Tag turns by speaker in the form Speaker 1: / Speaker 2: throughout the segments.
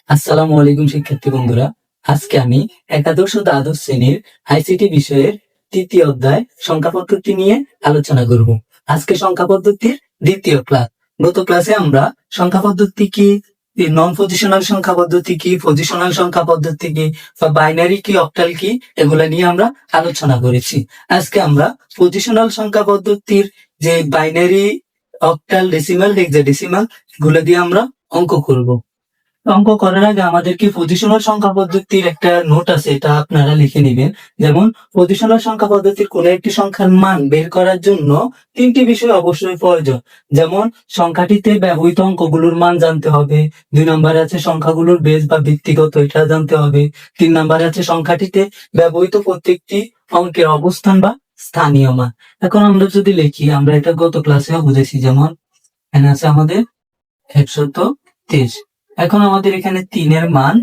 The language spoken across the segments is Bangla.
Speaker 1: আসসালামু আলাইকুম শিক্ষার্থী বন্ধুরা। আজকে আমি একাদশ ও দ্বাদশ শ্রেণীর আইসিটি বিষয়ের তৃতীয় অধ্যায় সংখ্যা পদ্ধতি নিয়ে আলোচনা করব। আজকে সংখ্যা পদ্ধতির দ্বিতীয় ক্লাস। গত ক্লাসে আমরা সংখ্যা পদ্ধতি কি, নন পজিশনাল সংখ্যা পদ্ধতি কি, পজিশনাল সংখ্যা পদ্ধতি কি, বা বাইনারি কি, অক্টাল কি, এগুলা নিয়ে আমরা আলোচনা করেছি। আজকে আমরা পজিশনাল সংখ্যা পদ্ধতির যে বাইনারি, অক্টাল, ডেসিমাল, হেক্সাডেসিমাল এগুলো দিয়ে আমরা অঙ্ক করব। অঙ্ক করার আগে আমাদেরকে পজিশনাল সংখ্যা পদ্ধতির একটা নোট আছে, এটা আপনারা লিখে নেবেন। যেমন পজিশনাল সংখ্যা পদ্ধতির কোন একটি সংখ্যার মান বের করার জন্য তিনটি বিষয় অবশ্যই প্রয়োজন। যেমন সংখ্যাটিতে ব্যবহৃত অঙ্কগুলোর মান জানতে হবে, 2 নম্বরে আছে সংখ্যাগুলোর বেস বা ভিত্তিগত, এটা জানতে হবে, 3 নম্বরে আছে সংখ্যাটিতে ব্যবহৃত প্রত্যেকটি অঙ্কের অবস্থান বা স্থানীয় মান। এখন আমরা যদি লিখি, আমরা এটা গত ক্লাসেও বুঝেছি। যেমন এখানে আছে আমাদের 123। এখন আমাদের এখানে 3 এর মান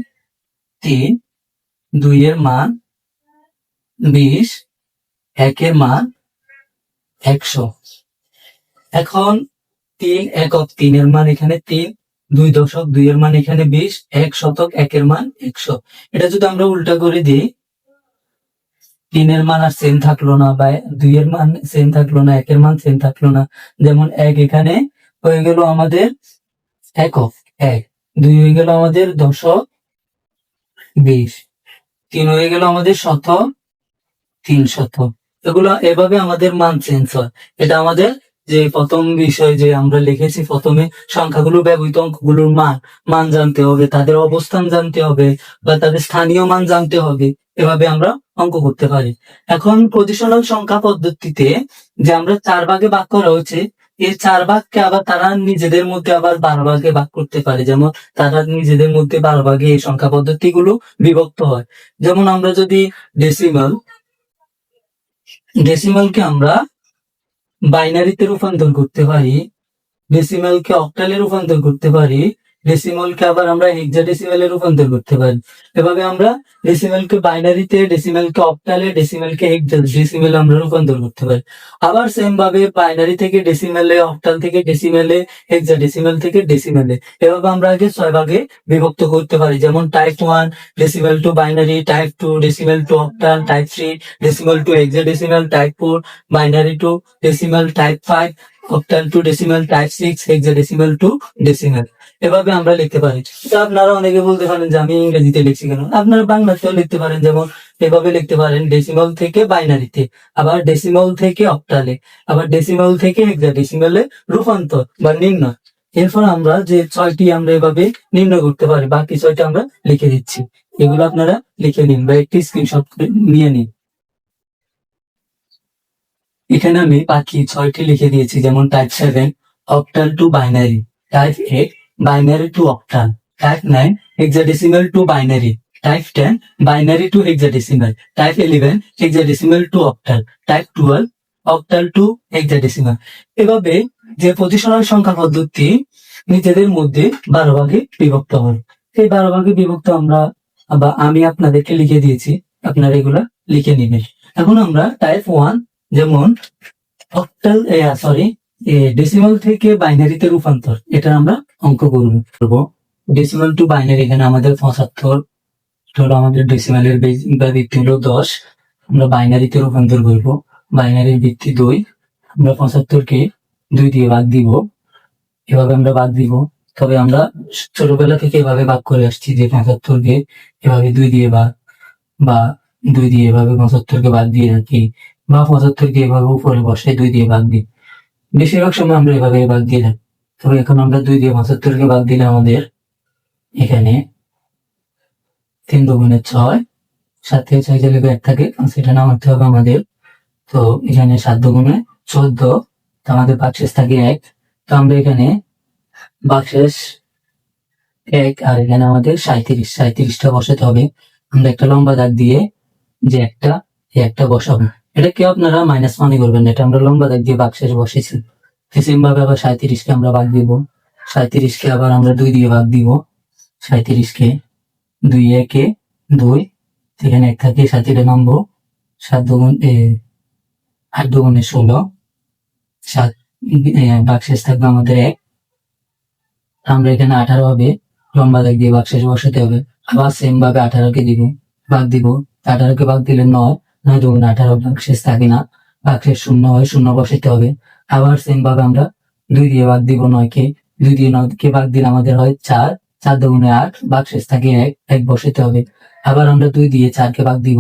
Speaker 1: 3, 2 এর মান 20, 1 এর মান 100। এখন 3 একক, 3 এর মান এখানে 3, 2 দশক, 2 এর মান এখানে 20, 1 শতক, 1 এর মান 100। এটা যদি আমরা উল্টা করে দিই, 3 এর মান আর সেম থাকলো না, বা 2 এর মান সেম থাকলো না, 1 এর মান সেম থাকলো না। যেমন 1 এখানে হয়ে গেল আমাদের একক 1, 2 হয়ে গেল আমাদের দশক 20, 3 হয়ে গেল আমাদের শতক 300। এগুলো এভাবে আমাদের মান চেঞ্জ হয়। এটা আমাদের যে প্রথম বিষয় যে আমরা লিখেছি, প্রথমে সংখ্যাগুলো ব্যবহৃত অঙ্কগুলোর মান জানতে হবে, তাদের অবস্থান জানতে হবে, বা তাদের স্থানীয় মান জানতে হবে। এভাবে আমরা অঙ্ক করতে পারি। এখন পজিশনাল সংখ্যা পদ্ধতিতে যে আমরা 4 ভাগে ভাগ করা হয়েছে, এই 4 ভাগকে আবার তারা নিজেদের মধ্যে আবার 12 ভাগে ভাগ করতে পারে। যেমন তারা নিজেদের মধ্যে 12 ভাগে এই সংখ্যা পদ্ধতিগুলো বিভক্ত হয়। যেমন আমরা যদি ডেসিমালকে আমরা বাইনারিতে রূপান্তর করতে পারি, ডেসিমালকে অক্টালে রূপান্তর করতে পারি, ডেসিমালকে আবার আমরা হেক্সাডেসিমালে রূপান্তর করতে পারি। এভাবে আমরা ডেসিমালকে বাইনারিতে, ডেসিমালকে অক্টালে, ডেসিমালকে হেক্সাডেসিমালে আমরা রূপান্তর করতে পারি। আবার সেম ভাবে বাইনারি থেকে ডেসিমালে, অক্টাল থেকে ডেসিমালে, হেক্সাডেসিমাল থেকে ডেসিমালে, এভাবে আমরা আগে 6 ভাগে বিভক্ত করতে পারি। যেমন type 1 decimal two binary, type 2 decimal two octal, type 3 decimal two hexadecimal, type 4 binary two decimal, type 5 octal two decimal, type 6 hexadecimal two decimal. এভাবে আমরা লিখতে পারি। তো আপনারা অনেকে বলতে পারেন যে আমি ইংরেজিতে লিখছি কেন, আপনারা বাংলাতেও লিখতে পারেন। যেমন এভাবে লিখতে পারেন, ডেসিমাল থেকে বাইনারিতে, আবার ডেসিমাল থেকে অক্টালে, আবার ডেসিমাল থেকে হেক্সাডেসিমালে রূপান্তর বা নির্ণয়। এরপর আমরা যে 6টি আমরা এভাবে নির্ণয় করতে পারি, বাকি 6টা আমরা লিখে দিচ্ছি। এগুলো আপনারা লিখে নিন বা একটি স্ক্রিনশট নিয়ে নিন। এখানে আমি বাকি 6টি লিখে দিয়েছি। যেমন type 7 octal two binary, type 8 binary two octal, type 9 hexadecimal two binary, type 10 binary two hexadecimal, type 11 hexadecimal two octal, type 12 octal two hexadecimal. এভাবে যে পজিশনাল সংখ্যা পদ্ধতি নিজেদের মধ্যে 12 ভাগে বিভক্ত হয়। এই 12 ভাগে বিভক্ত আমি আপনাদেরকে লিখে দিয়েছি, আপনারা এগুলা লিখে নেবেন। এখন আমরা টাইপ 1, যেমন অক্টাল ডেসিমাল থেকে বাইনারিতে রূপান্তর, এটা আমরা অঙ্ক করব। ডেসিমাল টু বাইনারি, এখানে আমাদের 75 হলো আমাদের ডেসিমালের ভিত্তি হলো 10, আমরা বাইনারিতে রূপান্তর করব। বাইনারির ভিত্তি 2, আমরা 75কে 2 দিয়ে ভাগ দিব। এভাবে আমরা ভাগ দিব। তবে আমরা ছোটবেলা থেকে এভাবে ভাগ করে আসছি যে 75কে এভাবে 2 দিয়ে ভাগ, বা 2 দিয়ে এভাবে 75কে ভাগ দিয়ে রাখি, বা 75কে এভাবে উপরে বসে 2 দিয়ে ভাগ দিই। বেশিরভাগ সময় আমরা এভাবে ভাগ দিয়ে থাকি। তবে এখন আমরা 2 দিয়ে 75কে ভাগ দিলে আমাদের এখানে 3 দুগুণে 6, 7 থেকে 6 গেলে 1 থাকে, সেটা নামাতে হবে আমাদের। তো এখানে 7 দুগুণে 14, তো আমাদের ভাগশেষ থাকে 1। তো আমরা এখানে ভাগশেষ 1, আর এখানে আমাদের 37টা বসাতে হবে। আমরা একটা লম্বা দাগ দিয়ে যে একটা বসাবো। এটা কেউ আপনারা মাইনাস মনে করবেন, এটা আমরা লম্বা দাগ দিয়ে ভাগশেষ বসেছি। সেম ভাবে আবার 37কে আমরা ভাগ দিব। 37কে আবার আমরা 2 দিয়ে ভাগ দিব। 37কে 2 একে 2, এখানে 1 থাকে, 7 নামবো। 8 দুগুণে 16, 7 ভাগশেষ থাকবে আমাদের 1। আমরা এখানে 18 হবে, লম্বা দাগ দিয়ে ভাগশেষ বসাতে হবে। আবার সেম ভাবে 18কে ভাগ দিব। 18কে ভাগ দিলে 9, 9 দুগুণে 18, ভাগশেষ থাকে না, ভাগশেষ শূন্য হয়, শূন্য বসাতে হবে। আবার সেম ভাবে আমরা 2 দিয়ে ভাগ দিব 9কে, 2 দিয়ে 9কে ভাগ দিলে আমাদের হয় 4, 4 দুগুণে 8, ভাগশেষ থাকে 1, 1 বসাতে হবে। আবার আমরা 2 দিয়ে 4কে ভাগ দিব,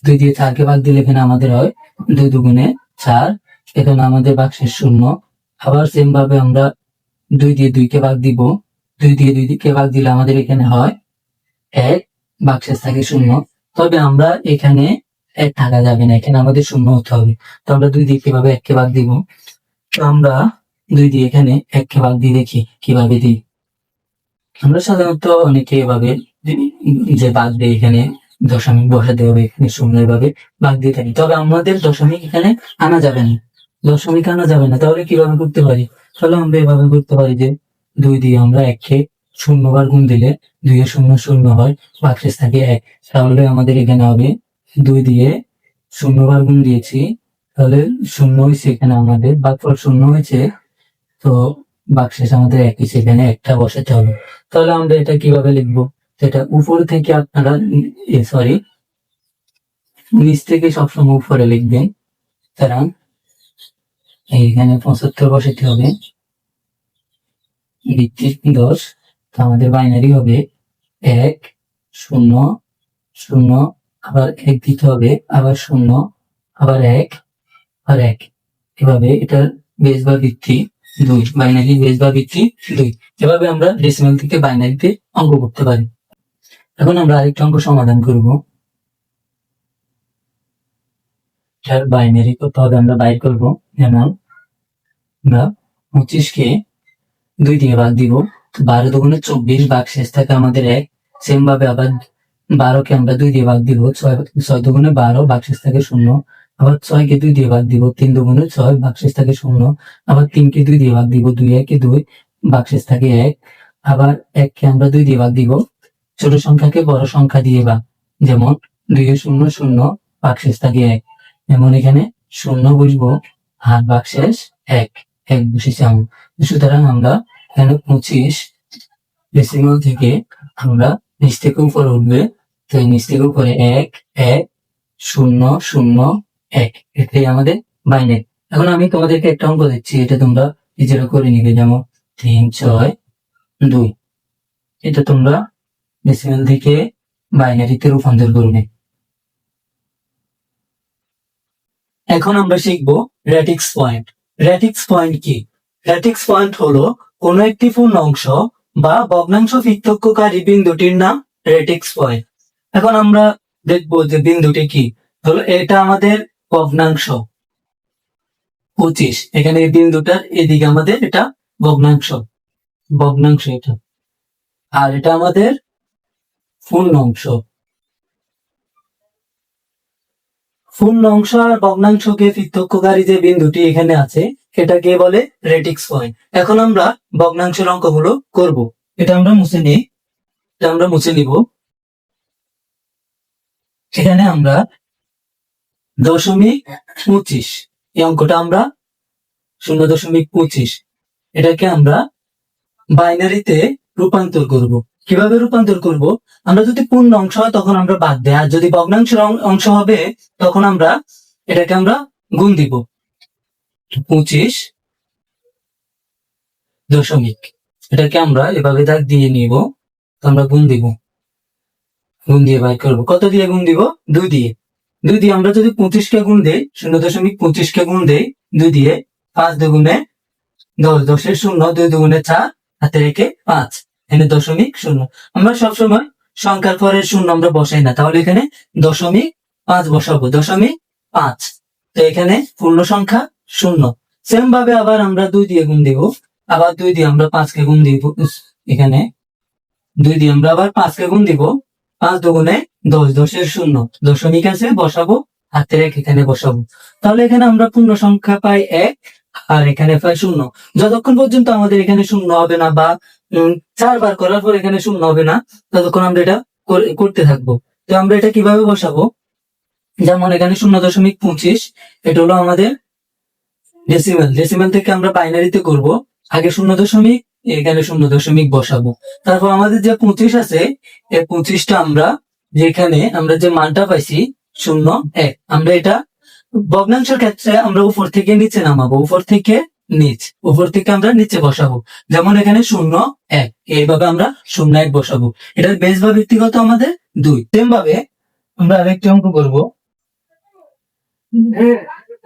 Speaker 1: 2 দিয়ে 4কে ভাগ দিলে এখানে আমাদের হয় 2 দুগুণে 4, এখানে আমাদের ভাগশেষ শূন্য। আবার সেম ভাবে আমরা 2 দিয়ে 2কে ভাগ দিব, 2 দিয়ে 2কে ভাগ দিলে আমাদের এখানে হয় 1, ভাগশেষ থাকে শূন্য। তবে আমরা এখানে 1 থাকা যাবে না, এখানে আমাদের শূন্য হতে হবে। তো আমরা 2 দিয়ে কিভাবে 1কে ভাগ দিব? তো আমরা 2 দিয়ে এখানে 1কে ভাগ দিয়ে দেখি কিভাবে দিই। আমরা সাধারণত অনেকে এভাবে যে ভাগ দেয়, এখানে দশমিক বসাতে হবে, এখানে শূন্য, এভাবে ভাগ দিয়ে থাকি। তবে আমাদের দশমিক এখানে আনা যাবে না, দশমিক আনা যাবে না। তাহলে কিভাবে করতে পারি? তাহলে আমরা এভাবে করতে পারি যে 2 দিয়ে আমরা 1কে 0 বার গুণ দিলে 2 এর 0 0 হয়, ভাগশেষ থাকে 1। তাহলে আমাদের এখানে হবে 2 দিয়ে 0 বার গুণ দিয়েছি, তাহলে 0 হয়েছে, এখানে আমাদের ভাগফল 0 হয়েছে। তো ভাগশেষ আমাদের 1 হয়েছে, এখানে 1টা বসাতে হবে। তাহলে আমরা এটা কিভাবে লিখবো? এটা উপর থেকে আপনারা সরি, নিচ থেকে সবসময় উপরে লিখবেন। কারণ এইখানে 75 বসাতে হবে, ভিত্তি 10। তো আমাদের বাইনারি হবে 1 0 0, আবার 1 দিতে হবে, আবার 0, আবার 1 আর 1। এভাবে এটার বেস বা ভিত্তি 2, বাইনারি বেস বা ভিত্তি 2। এভাবে আমরা ডেসিমাল থেকে বাইনারিতে অঙ্ক করতে পারি। এখন আমরা আরেকটা অঙ্ক সমাধান করব। এটার বাইনারি কত হবে আমরা বাইর করব। যেমন আমরা 25কে 2 দিয়ে ভাগ দিব, 12 দুগুণে 24, ভাগশেষ থাকে আমাদের 1। সেম ভাবে আবার 12কে আমরা 2 দিয়ে ভাগ দিব, 6 দুগুণে 12, ভাগশেষ থাকে 0। আবার 6কে 2 দিয়ে ভাগ দিব, 3 দুগুণে 6, ভাগশেষ থাকে 0। আবার 3কে 2 দিয়ে ভাগ দিব, 2 1 2, ভাগশেষ থাকে 1। আবার 1কে আমরা 2 দিয়ে ভাগ দিব, ছোট সংখ্যাকে বড় সংখ্যা দিয়ে ভাগ। যেমন 2 এর 0 0, ভাগশেষ থাকে 1। যেমন এখানে 0 বসবো, আর ভাগশেষ 1, 1 বসেছি আমরা। সুতরাং আমরা এখানে 25 ডেসিমাল থেকে আমরা নিচ থেকে উপরে উঠবে, তো নিচ থেকে উপরে 1 1 0 0 1, এটাই আমাদের বাইনারি। এখন আমি তোমাদেরকে একটা অঙ্ক দিচ্ছি, এটা তোমরা নিজেরা করে নিবে। যেমন 3 6 2, এটা তোমরা ডেসিমাল থেকে বাইনারিতে রূপান্তর করবে। এখন আমরা শিখবো রেটিক্স পয়েন্ট। রেটিক্স পয়েন্ট কি? রেটিক্স পয়েন্ট হলো কোন একটি পূর্ণাংশ বা ভগ্নাংশ পার্থক্যকারী বিন্দুটির নাম রেটিক্স পয়েন্ট। এখন আমরা দেখবো যে বিন্দুটি কি হলো। এটা আমাদের ভগ্নাংশ 25, এখানে এই বিন্দুটার এদিকে আমাদের এটা ভগ্নাংশ, ভগ্নাংশ এটা। আর এটা আমাদের পূর্ণাংশ। পূর্ণাংশ আর ভগ্নাংশকে পার্থক্যকারী যে বিন্দুটি এখানে আছে এটাকে বলে রেটিক্স পয়েন্ট। এখন আমরা ভগ্নাংশের অঙ্কগুলো করব। এটা আমরা মুছে নিই, এটা আমরা মুছে নিব। এখানে আমরা 0.25, এই অঙ্কটা আমরা 0.25, এটাকে আমরা বাইনারিতে রূপান্তর করব। কিভাবে রূপান্তর করব? আমরা যদি পূর্ণ অংশ হয় তখন আমরা বাদ দেয়, আর যদি ভগ্নাংশের অংশ হবে তখন আমরা এটাকে আমরা গুণ দিব। 25 এটাকে আমরা এভাবে দাগ দিয়ে নিব, তো আমরা গুণ দিব, গুণ দিয়ে বাই করবো। কত দিয়ে গুণ দিব? 2 দিয়ে। 2 দিয়ে আমরা যদি 25কে গুণ দেই, 0.25কে গুণ দেই 2 দিয়ে, 5 দুগুণে 10, 10 এর 0, 2 দুগুণে 4, হাতে রেখে 5, এখানে 0.0। আমরা সবসময় সংখ্যার পরের 0 আমরা বসাই না, তাহলে এখানে 0.5 বসাবো, 0.5। তো এখানে পূর্ণ সংখ্যা 0। সেম ভাবে আবার আমরা 2 দিয়ে গুণ দিব, আবার 2 দিয়ে আমরা 5কে গুণ দিব, এখানে 2 দিয়ে আমরা আবার 5কে গুণ দিব, 5 দুগুণে 10, 10 এর 0, দশমিক আছে বসাবো, হাতে রেখে এখানে বসাবো। তাহলে এখানে আমরা পূর্ণ সংখ্যা পাই 1, আর এখানে পাই 0। যতক্ষণ পর্যন্ত আমাদের এখানে 0 হবে না, বা 4 বার করার পর এখানে 0 হবে না, ততক্ষণ আমরা এটা করতে থাকবো। তো আমরা এটা কিভাবে বসাবো? যেমন এখানে 0.25, এটা হলো আমাদের ডেসিমাল। ডেসিমাল থেকে আমরা বাইনারিতে করব। আগে 0.25 এখানে 0.1 বসাবো। তারপর আমাদের যে 25 আছে, এই 25টা আমরা যেখানে আমরা যে মানটা পাইছি 0.1, আমরা এটা ভগ্নাংশের ক্ষেত্রে আমরা উপর থেকে নিচে নামাবো, উপর থেকে আমরা নিচে বসাবো। যেমন এখানে 0.1, এইভাবে আমরা 0.1 বসাবো। এটার বেস বা ব্যক্তিগত আমাদের 2। সেম ভাবে আমরা আরেকটি অঙ্ক করব।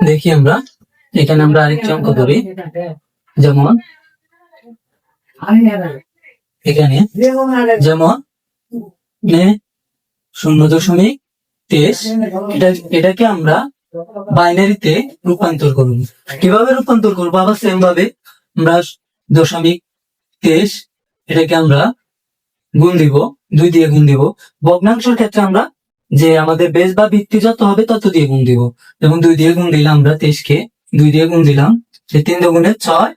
Speaker 1: দেখি আমরা এখানে আমরা আরেকটি অঙ্ক করি। যেমন এখানে যেমন 0.23, এটাকে আমরা বাইনারিতে রূপান্তর করব। কিভাবে রূপান্তর করবো? আবার সেম ভাবে আমরা 0.23 এটাকে আমরা গুণ দিব, 2 দিয়ে গুণ দিব। ভগ্নাংশের ক্ষেত্রে আমরা যে আমাদের বেস বা ভিত্তি যত হবে তত দিয়ে গুণ দিব। যেমন 2 দিয়ে গুণ দিলাম আমরা 23কে, 2 দিয়ে গুণ দিলাম, 3 দুগুণে 6,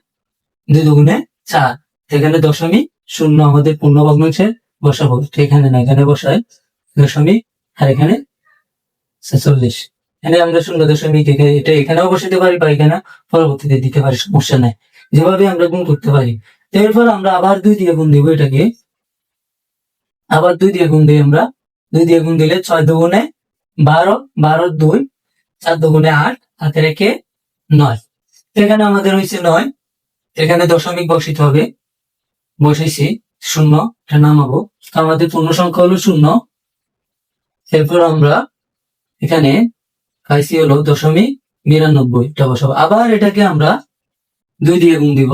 Speaker 1: 2 দুগুণে 4। এখানে 0.0 আমাদের পূর্ণ ভগ্নাংশে বসাবো, এখানে না, এখানে বসাই 0. আর এখানে 46। এখানে আমরা 0.1 এটা এখানেও বসাতে পারি বা এখানে পরবর্তীতে দিতে পারি, সমস্যা নাই, যেভাবে আমরা গুণ করতে পারি। এরপর আমরা আবার 2 দিয়ে গুণ দিব, এটাকে আবার 2 দিয়ে গুণ দিই আমরা। 2 দিয়ে গুণ দিলে 6 দুগুণে 12, 12 2, 4 দুগুণে 8, হাতে রেখে 9। এখানে আমাদের হয়েছে 9। এখানে দশমিক বসিতে হবে, বসেছি 0, এটা নামাবো। আমাদের পূর্ণ সংখ্যা হলো 0। এরপর আমরা এখানে পাইছি হলো 0.92, এটা বসাবো। আবার এটাকে আমরা 2 দিয়ে গুণ দিব,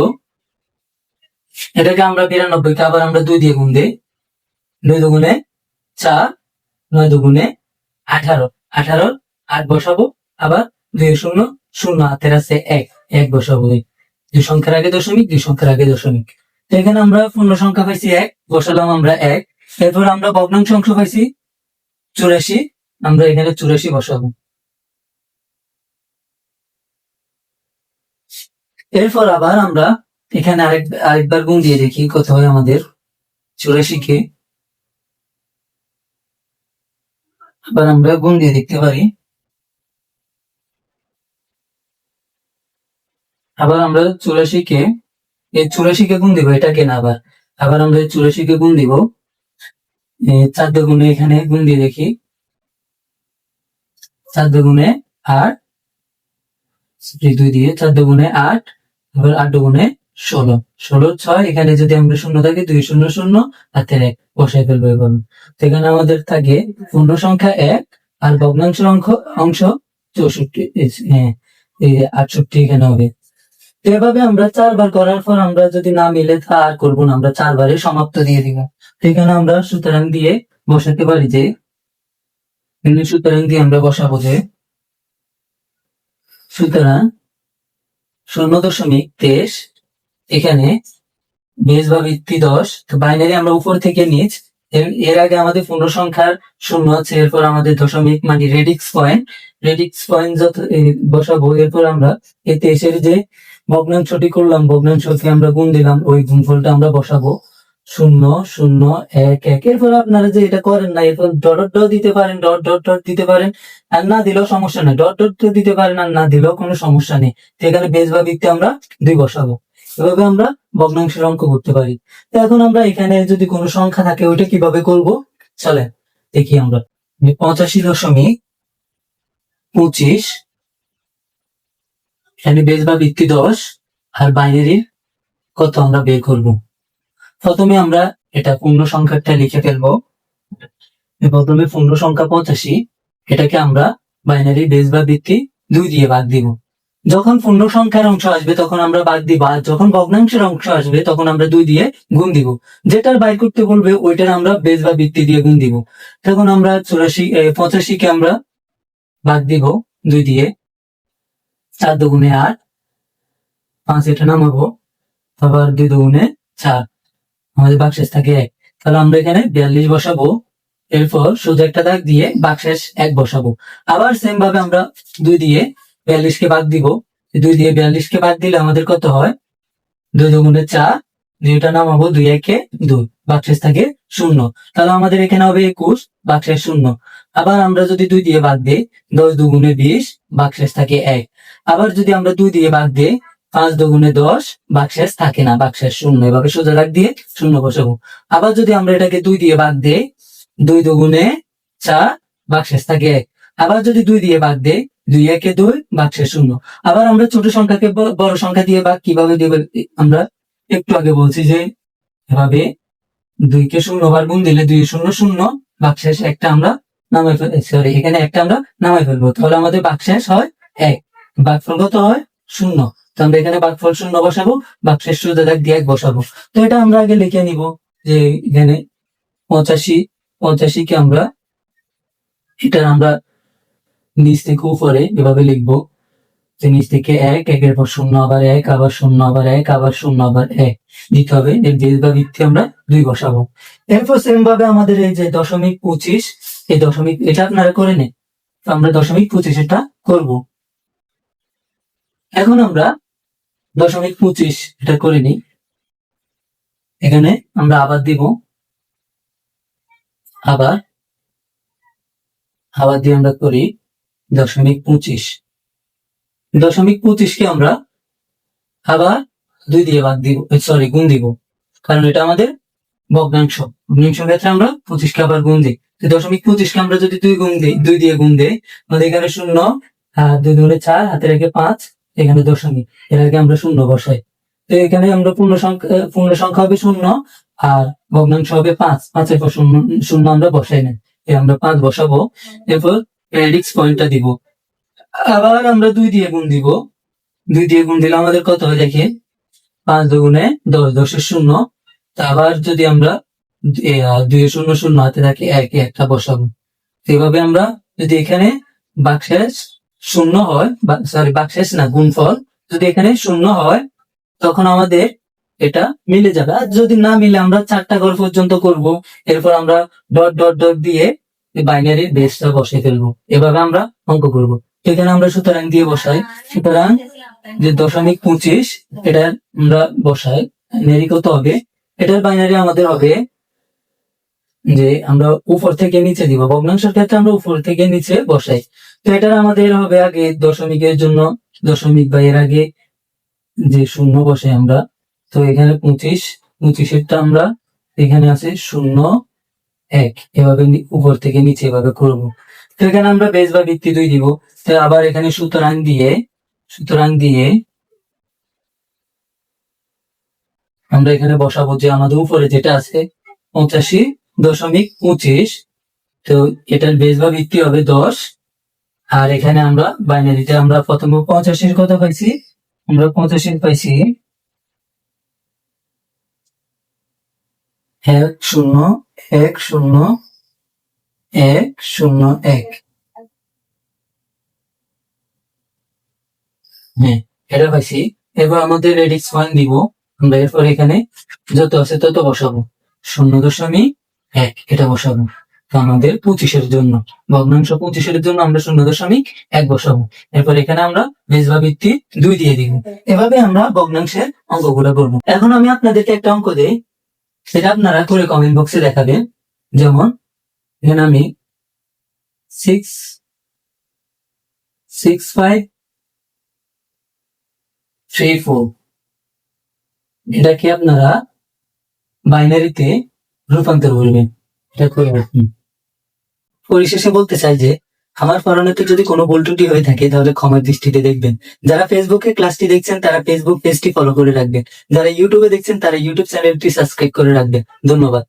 Speaker 1: এটাকে আমরা 92কে আবার আমরা 2 দিয়ে গুণ দিই। 2 দুগুণে 4, 9 দুগুণে 18, 8 বসাবো। আবার 2 0 0, হাতের আছে 1 বসাবো। 2 সংখ্যার আগে দশমিক, 2 সংখ্যার আগে দশমিক। তো এখানে আমরা পূর্ণ সংখ্যা পাইছি 1, বসালাম আমরা 1। এরপর আমরা ভগ্নাংশ অংশ পাইছি 84, আমরা এখানে 84 বসাবো। এরপর আবার আমরা এখানে আরেকবার গুণ দিয়ে দেখি কত হয় আমাদের। 84কে আবার আমরা গুণ দিয়ে দেখতে পারি। আবার আমরা 84কে গুণ দিব, এটাকে না, আবার আমরা 84কে গুণ দিব। 4 দুগুণে এখানে গুণ দিয়ে দেখি, 4 দুগুণে 8, 2 দিয়ে 4 দুগুণে 8, আবার 8 দুগুণে 16, 16 6। এখানে যদি আমরা 0 থাকে 2 0 0, হাতের 1 বসাই ফেলবো। এখন এখানে আমাদের থাকে পূর্ণ সংখ্যা 1 আর ভগ্নাংশের অংশ 64, 68 এখানে হবে। এভাবে আমরা 4 বার করার পর আমরা যদি না মিলে তা আর করবো না, আমরা 4 বারে সমাপ্ত দিয়ে দিব। এখানে আমরা সুতরাং দিয়ে বসাতে পারি যে, সুতরাং দিয়ে আমরা বসাবো যে সুতরাং 0.23, এখানে বেস বা ভিত্তি 10, তো বাইনারি আমরা উপর থেকে নিচ। এর আগে আমাদের পূর্ণ সংখ্যার 0 আছে, এরপর আমাদের দশমিক মানে রেডিক্স পয়েন্ট যত বসাবো। এরপর আমরা এই 23-এর যে ভগ্নাংশটি করলাম, ভগ্নাংশকে আমরা গুণ দিলাম, ওই গুণফলটা আমরা বসাবো 0 0 1 1। এরপর আপনারা যে এটা করেন না, এরপর ডট দিতে পারেন, ডট দিতে পারেন, আর না দিলেও সমস্যা নেই। ডট দিতে পারেন আর না দিলেও কোনো সমস্যা নেই। তো এখানে বেস বা ভিত্তি আমরা 2 বসাবো। এভাবে আমরা ভগ্নাংশের অঙ্ক করতে পারি। তো এখন আমরা এখানে যদি কোনো সংখ্যা থাকে ওইটা কিভাবে করব, চলেন দেখি আমরা। 85.25, এখানে বেস বা ভিত্তি 10 আর বাইনারি কত আমরা বের করব। প্রথমে আমরা এটা পূর্ণ সংখ্যাটা লিখে ফেলবো। প্রথমে পূর্ণ সংখ্যা 85, এটাকে আমরা বাইনারি বেস বা ভিত্তি 2 দিয়ে ভাগ দিব। যখন পূর্ণ সংখ্যার অংশ আসবে তখন আমরা ভাগ দিব, আর যখন ভগ্নাংশের অংশ আসবে তখন আমরা 2 দিয়ে গুণ দিব। যেটার বাইর করতে বলবে ওইটার আমরা বেস বা ভিত্তি দিয়ে গুণ দিব। তখন আমরা 85কে আমরা ভাগ দিব 2 দিয়ে, 4 দুগুণে 8, 5 এটা নামাবো, আবার 2 দুগুণে 4, আমাদের বাক্সেস থাকে 1। তাহলে আমরা এখানে 42 বসাবো। এরপর সোজা একটা দাগ দিয়ে বাক্সেস 1 বসাবো। আবার সেম ভাবে আমরা 2 দিয়ে 42কে ভাগ দিব। 2 দিয়ে 42কে ভাগ দিলে আমাদের কত হয়, 2 দুগুণে 4, 2টা নামাবো, 2 1 2, বাক্সেস থাকে 0। তাহলে আমাদের এখানে হবে 21, বাক্সেস 0। আবার আমরা যদি 2 দিয়ে ভাগ দিই, 10 দুগুণে 20, বাক্সেস থাকে 1। আবার যদি আমরা 2 দিয়ে ভাগ দিই, 5 × 10 ভাগশেষ থাকে না, ভাগশেষ শূন্য, এভাবে সোজা দাগ দিয়ে শূন্য বসাবো। আবার যদি আমরা এটাকে 2 দিয়ে ভাগ দেই, 2 × 4 ভাগশেষ থাকে 1। আবার যদি 2 দিয়ে ভাগ দেই, 2 × 1 = 2 ভাগশেষ শূন্য। আবার আমরা ছোট সংখ্যাকে বড় সংখ্যা দিয়ে ভাগ কিভাবে দিব আমরা একটু আগে বলছি যে এভাবে 2 কে 0 বার গুণ দিলে 2 0 0 ভাগশেষ একটা আমরা নামাই সরি এখানে একটা আমরা নামাই ফেলবো, তাহলে আমাদের ভাগশেষ হয় 1, ভাগফল কত হয় 0। তো আমরা এখানে ভাগফল 0 বসাবো, ভাগশেষ সোজা দাগ দিয়ে 1 বসাবো। তো এটা আমরা আগে লিখে নিব যে এখানে 85 কে আমরা এটা আমরা নিচ থেকে উপরে এভাবে লিখবো যে নিচ থেকে 1, 1 এর পর 0, আবার 1, আবার 0, আবার 1, আবার 0, আবার 1 দিতে হবে। এর বেস বা ভিত্তি আমরা 2 বসাবো। এরপর সেম ভাবে আমাদের এই যে 0.25, এই দশমিক এটা আপনারা করে নেন, তো আমরা 0.25 এটা করব। এখন আমরা 0.25 এটা করে নিই। এখানে আমরা আবার দিব, আবার দিয়ে আমরা করি 0.25। 0.25 কে আমরা আবার 2 দিয়ে ভাগ দিব, সরি গুণ দিব, কারণ এটা আমাদের ভগ্নাংশ। ভগ্নাংশ ক্ষেত্রে আমরা 25 কে আবার গুণ দিই। 0.25 কে আমরা যদি 2 দিয়ে গুণ দেই, আমাদের এখানে 0, 2 × 4 হাতে রেখে 5, এখানে দশমিক, এর আগে আমরা 0 বসাই। তো এখানে আমরা পূর্ণ সংখ্যা হবে 0 আর ভগ্নাংশ হবে 5, 5 এর পর 0 আমরা বসাই না, আমরা 5 বসাবো। এরপর এডিক্স পয়েন্টটা দিব, আবার আমরা 2 দিয়ে গুণ দিব। 2 দিয়ে গুণ দিলে আমাদের কত হয় দেখে, 5 × 10, 10 এর 0। আবার যদি আমরা 2 এর 0 0 হাতে রাখি, 1 একটা বসাবো। এভাবে আমরা যদি এখানে ভাগশেষ 0 হয়, সরি ভাগশেষ না গুণফল যদি এখানে 0 হয়, তখন আমাদের এটা মিলে যাবে। আর যদি না মিলে আমরা 4টা ঘর পর্যন্ত করব, এরপর আমরা ডট ডট ডট দিয়ে বাইনারির বেসটা বসে ফেলবো। এভাবে আমরা অঙ্ক করব। এখানে আমরা সুতরাং দিয়ে বসাই, সুতরাং যে 0.25 এটা আমরা বসাই, বাইনারি কত হবে, এটার বাইনারি আমাদের হবে যে আমরা উপর থেকে নিচে দিব। ভগ্নাংশের ক্ষেত্রে আমরা উপর থেকে নিচে বসাই। তো এটার আমাদের হবে আগে দশমিকের জন্য দশমিক বা এর আগে যে 0 বসাই আমরা। তো এখানে 25 আমরা এখানে আছে 0, 1, এভাবে উপর থেকে নিচে এভাবে করবো। তো এখানে আমরা বেস বা ভিত্তি 2 দিব। তো আবার এখানে সুতরাং দিয়ে আমরা এখানে বসাবো যে আমাদের উপরে যেটা আছে 85.25, তো এটার বেস বা ভিত্তি হবে 10। আর এখানে আমরা বাইনারিতে আমরা প্রথমে 85 কত পাইছি, আমরা 85 পাইছি 1 0 1 0 1 0 1। হ্যাঁ, এটা পাইছি। এবার আমাদের রেডিক্স পয়েন্ট দিব আমরা। এরপর এখানে যত আছে তত বসাবো, 0.1 এটা বসাবো। তো আমাদের 25-এর জন্য ভগ্নাংশ 25-এর জন্য আমরা 0.1 বসাবো। এরপর এখানে আমরা বেস বা ভিত্তি 2 দিয়ে দিব। এভাবে আমরা ভগ্নাংশের অঙ্কগুলো করবো। এখন আমি আপনাদেরকে একটা অঙ্ক দেই, সেটা আপনারা করে কমেন্ট বক্সে দেখাবেন। যেমন এখানে আমি 6 5 3 4 এটাকে আপনারা বাইনারিতে রূপান্তর করবেন। এটা করে পরিশেষে বলতে চাই যে আমার পড়ানোতে যদি কোনো ভুল ত্রুটি হয়ে থাকে তাহলে ক্ষমার দৃষ্টিতে দেখবেন। যারা ফেসবুকে ক্লাসটি দেখছেন তারা ফেসবুক পেজটি ফলো করে রাখবেন, যারা ইউটিউবে দেখছেন তারা ইউটিউব চ্যানেলটি সাবস্ক্রাইব করে রাখবেন। ধন্যবাদ।